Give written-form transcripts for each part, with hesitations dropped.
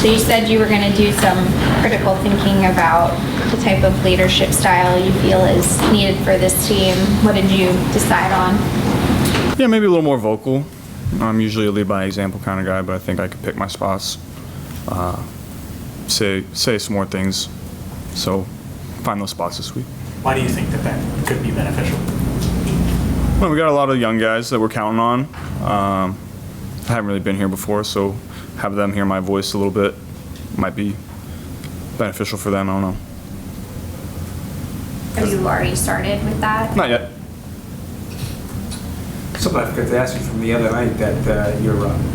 So you said you were going to do some critical thinking about the type of leadership style you feel is needed for this team. What did you decide on? Yeah, maybe a little more vocal. I'm usually a lead by example kind of guy, but I think I could pick my spots, say some more things. So find those spots this week. Why do you think that could be beneficial? Well, we got a lot of young guys that we're counting on. I haven't really been here before, so have them hear my voice a little bit might be beneficial for them. I don't know. Have you already started with that? Not yet. Something I forgot to ask you from the other night, that your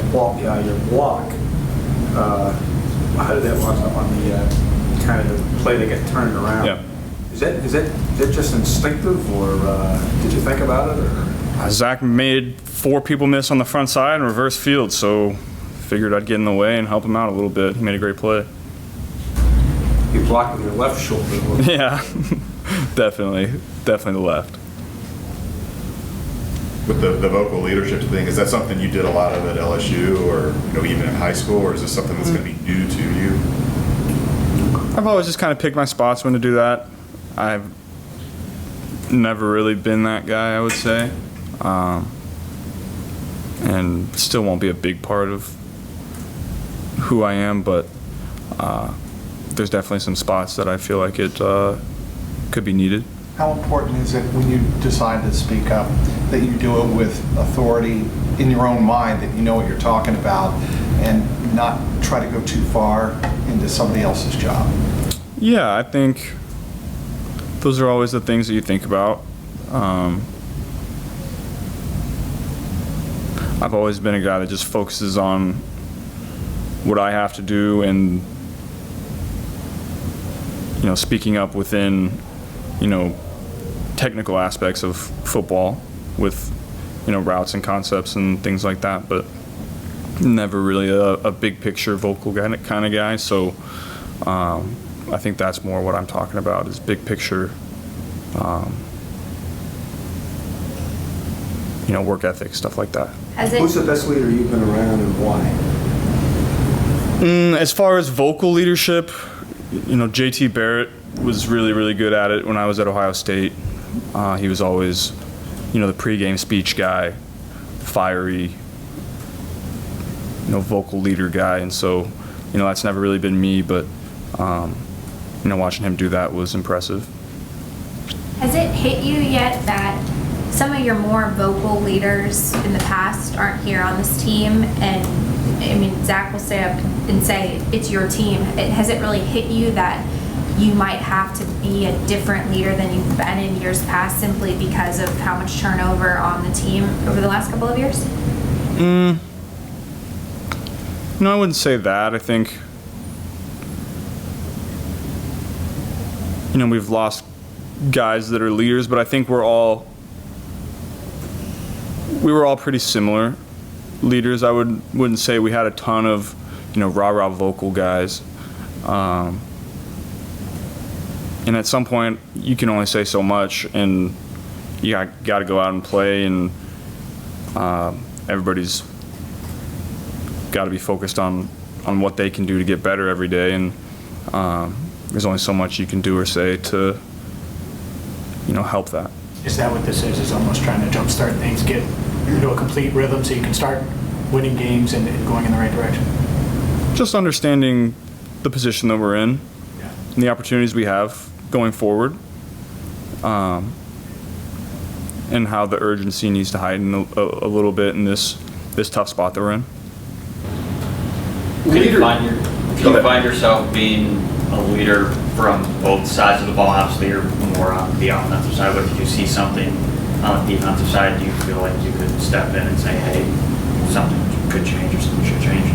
block, how did that work on the kind of the play that got turned around? Yeah. Is that just instinctive, or did you think about it? Or? Zach made 4 people miss on the front side in reverse field, so figured I'd get in the way and help him out a little bit. He made a great play. You blocked with your left shoulder. Yeah, definitely the left. With the vocal leadership thing, is that something you did a lot of at LSU, or even in high school, or is this something that's going to be new to you? I've always just kind of picked my spots when to do that. I've never really been that guy, I would say, and still won't be a big part of who I am, but there's definitely some spots that I feel like it could be needed. How important is it when you decide to speak up that you do it with authority in your own mind, that you know what you're talking about, and not try to go too far into somebody else's job? Yeah, I think those are always the things that you think about. I've always been a guy that just focuses on what I have to do, and speaking up within technical aspects of football with routes and concepts and things like that, but never really a big picture vocal kind of guy. So I think that's more what I'm talking about, is big picture, work ethic, stuff like that. Who's the best leader you've been around, and why? As far as vocal leadership, JT Barrett was really, really good at it when I was at Ohio State. He was always, the pregame speech guy, fiery, vocal leader guy. And so, that's never really been me, but, watching him do that was impressive. Has it hit you yet that some of your more vocal leaders in the past aren't here on this team? And I mean, Zach will stay up and say it's your team. Has it really hit you that you might have to be a different leader than you've been in years past, simply because of how much turnover on the team over the last couple of years? No, I wouldn't say that. I think, we've lost guys that are leaders, but I think we were all pretty similar leaders. I wouldn't say we had a ton of, rah-rah vocal guys. And at some point, you can only say so much, and you got to go out and play, and everybody's got to be focused on what they can do to get better every day, and there's only so much you can do or say to, help that. Is that what this is? Is almost trying to jumpstart things, get into a complete rhythm so you can start winning games and going in the right direction? Just understanding the position that we're in, and the opportunities we have going forward, and how the urgency needs to heighten a little bit in this tough spot that we're in. Do you find yourself being a leader from both sides of the ball? Obviously, you're more on the offensive side, but if you see something on the defensive side, do you feel like you could step in and say, hey, something could change or something should change?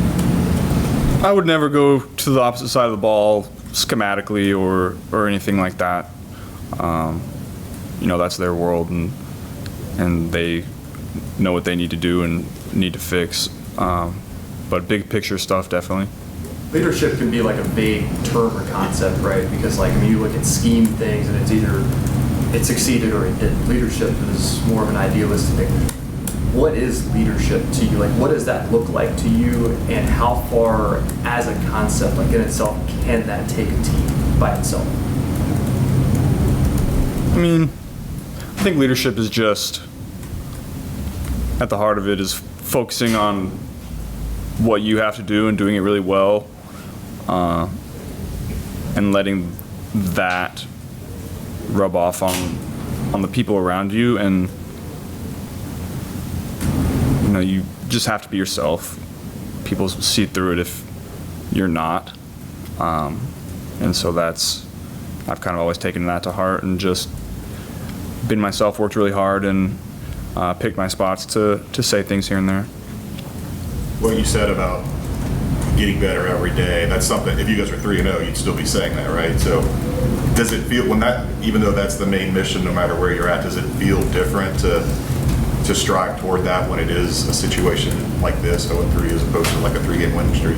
I would never go to the opposite side of the ball schematically or anything like that. That's their world, and they know what they need to do and need to fix. But big picture stuff, definitely. Leadership can be like a vague term or concept, right? Because you look at scheme things and it's either it succeeded or it didn't. Leadership is more of an idealistic what is leadership to you? Like, what does that look like to you, and how far, as a concept, like in itself, can that take a team by itself? I mean, I think leadership is just, at the heart of it, is focusing on what you have to do and doing it really well, and letting that rub off on the people around you. And you know, you just have to be yourself. People see through it if you're not, and so I've kind of always taken that to heart and just been myself, worked really hard, and picked my spots to say things here and there. What you said about getting better every day, that's something, if you guys are 3-0, you'd still be saying that, right? So does it feel, even though that's the main mission, no matter where you're at, does it feel different to strive toward that when it is a situation like this, 0-3, as opposed to like a 3-game winning streak?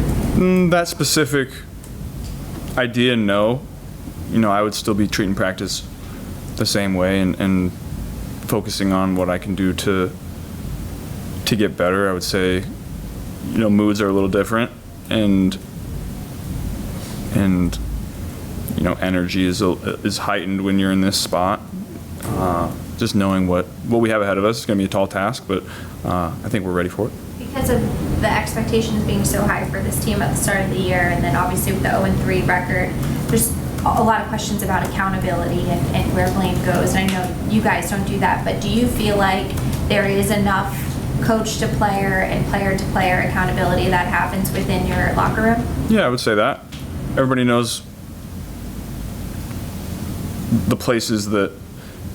That specific idea, no. You know, I would still be treating practice the same way and focusing on what I can do to get better. I would say, you know, moods are a little different, and you know, energy is heightened when you're in this spot. Just knowing what we have ahead of us is going to be a tall task, but I think we're ready for it. Because of the expectations being so high for this team at the start of the year, and then obviously with the 0-3 record, there's a lot of questions about accountability and where blame goes. And I know you guys don't do that, but do you feel like there is enough coach to player and player to player accountability that happens within your locker room? Yeah, I would say that. Everybody knows the places that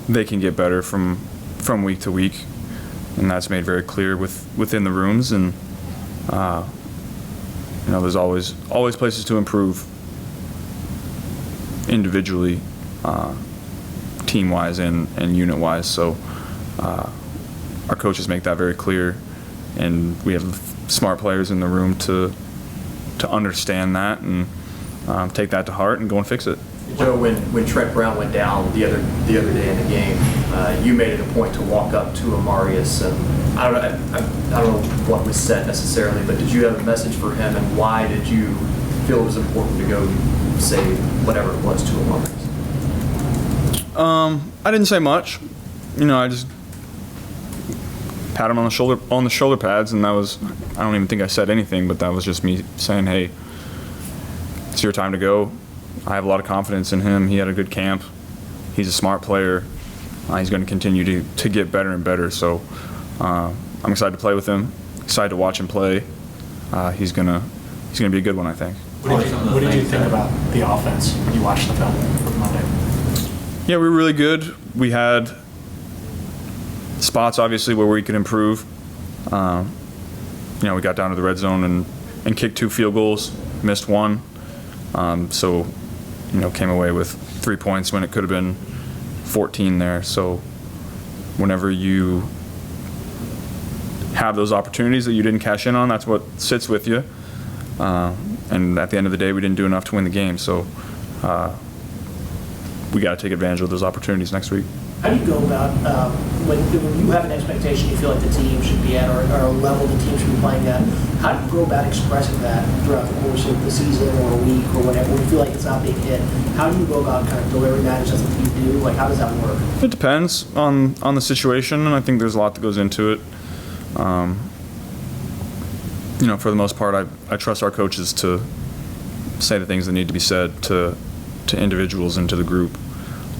they can get better from week to week, and that's made very clear within the rooms. And you know, there's always places to improve individually, team-wise and unit-wise. So our coaches make that very clear, and we have smart players in the room to understand that and take that to heart and go and fix it. Joe, when Trent Brown went down the other day in the game, you made it a point to walk up to Amarius, and I don't know what was said necessarily, but did you have a message for him, and why did you feel it was important to go say whatever it was to Amarius? I didn't say much. You know, I just pat him on the shoulder pads, and that was, I don't even think I said anything, but that was just me saying, hey, it's your time to go. I have a lot of confidence in him. He had a good camp. He's a smart player. He's going to continue to get better and better. So I'm excited to play with him. Excited to watch him play. He's gonna be a good one, I think. What did you think about the offense when you watched the film from Monday? Yeah, we were really good. We had spots, obviously, where we could improve. You know, we got down to the red zone and kicked 2 field goals, missed 1. So, you know, came away with 3 points when it could have been 14 there. So whenever you have those opportunities that you didn't cash in on, that's what sits with you. And at the end of the day, we didn't do enough to win the game. So we got to take advantage of those opportunities next week. How do you go about when you have an expectation you feel like the team should be at, or a level the team should be playing at? How do you go about expressing that throughout the course of the season or a week or whatever? When you feel like it's not being hit, how do you go about kind of delivering that? Is that something you do? Like, how does that work? It depends on the situation, and I think there's a lot that goes into it. You know, for the most part, I trust our coaches to say the things that need to be said to individuals and to the group,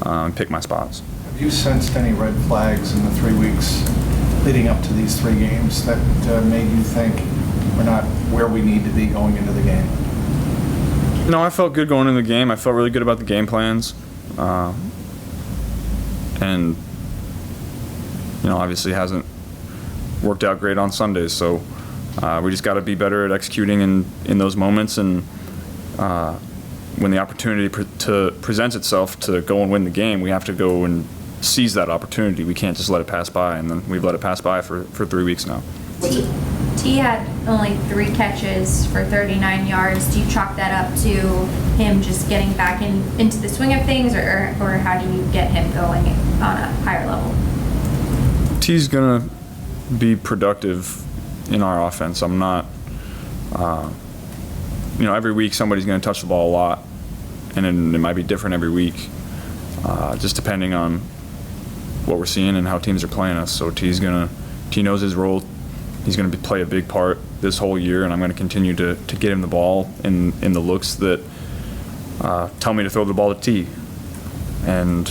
and pick my spots. Have you sensed any red flags in the 3 weeks leading up to these 3 games that made you think we're not where we need to be going into the game? No, I felt good going into the game. I felt really good about the game plans. And, you know, obviously hasn't worked out great on Sundays. So we just got to be better at executing in those moments. And when the opportunity presents itself to go and win the game, we have to go and seize that opportunity. We can't just let it pass by, and then we've let it pass by for 3 weeks now. T had only 3 catches for 39 yards. Do you chalk that up to him just getting back into the swing of things, or how do you get him going on a higher level? T's gonna be productive in our offense. I'm not, every week somebody's going to touch the ball a lot, and it might be different every week, just depending on what we're seeing and how teams are playing us. So T knows his role. He's going to play a big part this whole year, and I'm going to continue to get him the ball in the looks that tell me to throw the ball to T. And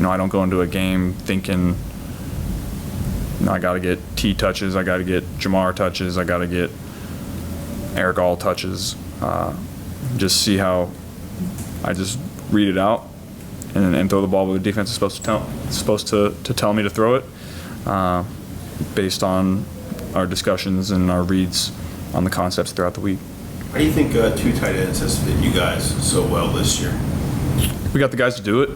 I don't go into a game thinking, I got to get T touches, I got to get Jamar touches, I got to get Eric All touches. Just see how I just read it out and throw the ball where the defense is supposed to tell me to throw it, based on our discussions and our reads on the concepts throughout the week. How do you think 2 tight ends has fit you guys so well this year? We got the guys to do it.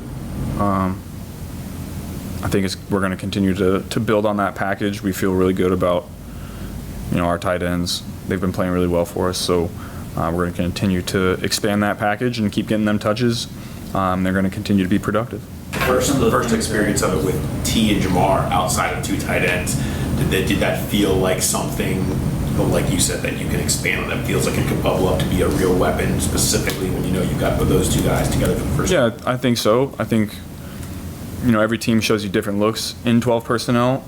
I think we're going to continue to build on that package. We feel really good about our tight ends. They've been playing really well for us, so we're going to continue to expand that package and keep getting them touches. They're going to continue to be productive. First experience of it with T and Jamar outside of 2 tight ends, did that feel like something, like you said, that you can expand on, that feels like it could bubble up to be a real weapon, specifically when you got those 2 guys together for the first time? Yeah, I think so. I think every team shows you different looks in 12 personnel.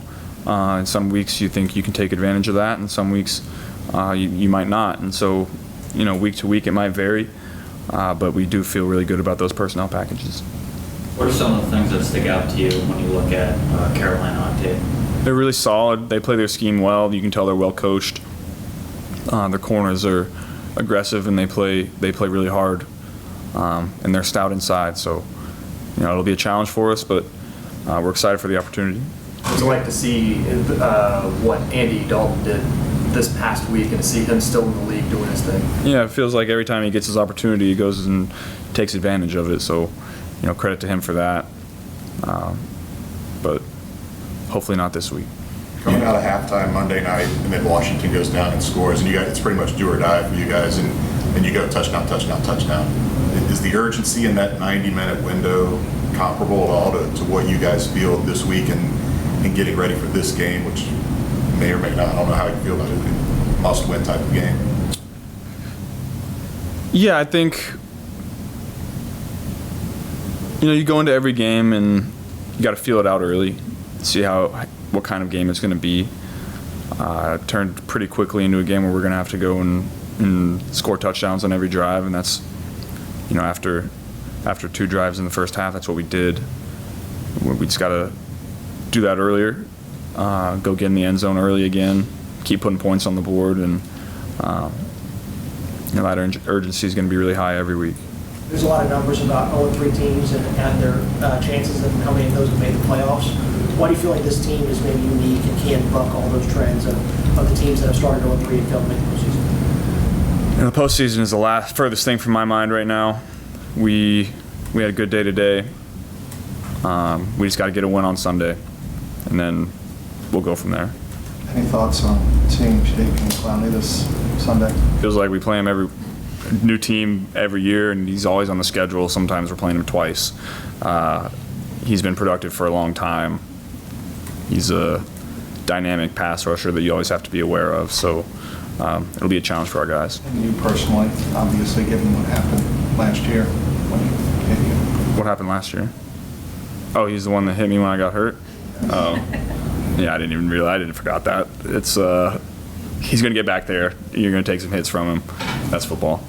And some weeks you think you can take advantage of that, and some weeks you might not. And so, week to week it might vary, but we do feel really good about those personnel packages. What are some of the things that stick out to you when you look at Carolina on tape? They're really solid. They play their scheme well. You can tell they're well coached. Their corners are aggressive and they play really hard, and they're stout inside. So, it'll be a challenge for us, but we're excited for the opportunity. I'd like to see what Andy Dalton did this past week and to see him still in the league doing his thing. Yeah, it feels like every time he gets his opportunity, he goes and takes advantage of it. So, credit to him for that. But hopefully not this week. Coming out of halftime Monday night, and then Washington goes down and scores, and it's pretty much do or die for you guys, and you go touchdown, touchdown, touchdown. Is the urgency in that 90-minute window comparable at all to what you guys feel this week and getting ready for this game, which may or may not, I don't know how you feel about it, must-win type of game? Yeah, I think, you go into every game and you got to feel it out early, see what kind of game it's going to be. It turned pretty quickly into a game where we're going to have to go and score touchdowns on every drive, and that's, after 2 drives in the first half, that's what we did. We just got to do that earlier, go get in the end zone early again, keep putting points on the board, and that urgency is going to be really high every week. There's a lot of numbers about 0-3 teams and their chances and how many of those have made the playoffs. Why do you feel like this team is maybe unique and can buck all those trends of the teams that have started 0-3 and failed to make the postseason? The postseason is the furthest thing from my mind right now. We had a good day today. We just got to get a win on Sunday, and then we'll go from there. Any thoughts on seeing Jake and Clowney this Sunday? Feels like we play him every new team every year, and he's always on the schedule. Sometimes we're playing him twice. He's been productive for a long time. He's a dynamic pass rusher that you always have to be aware of. So it'll be a challenge for our guys. And you personally, obviously, given what happened last year when he hit you. What happened last year? Oh, he's the one that hit me when I got hurt? Oh. Yeah, I didn't forgot that. It's he's going to get back there. You're going to take some hits from him. That's football.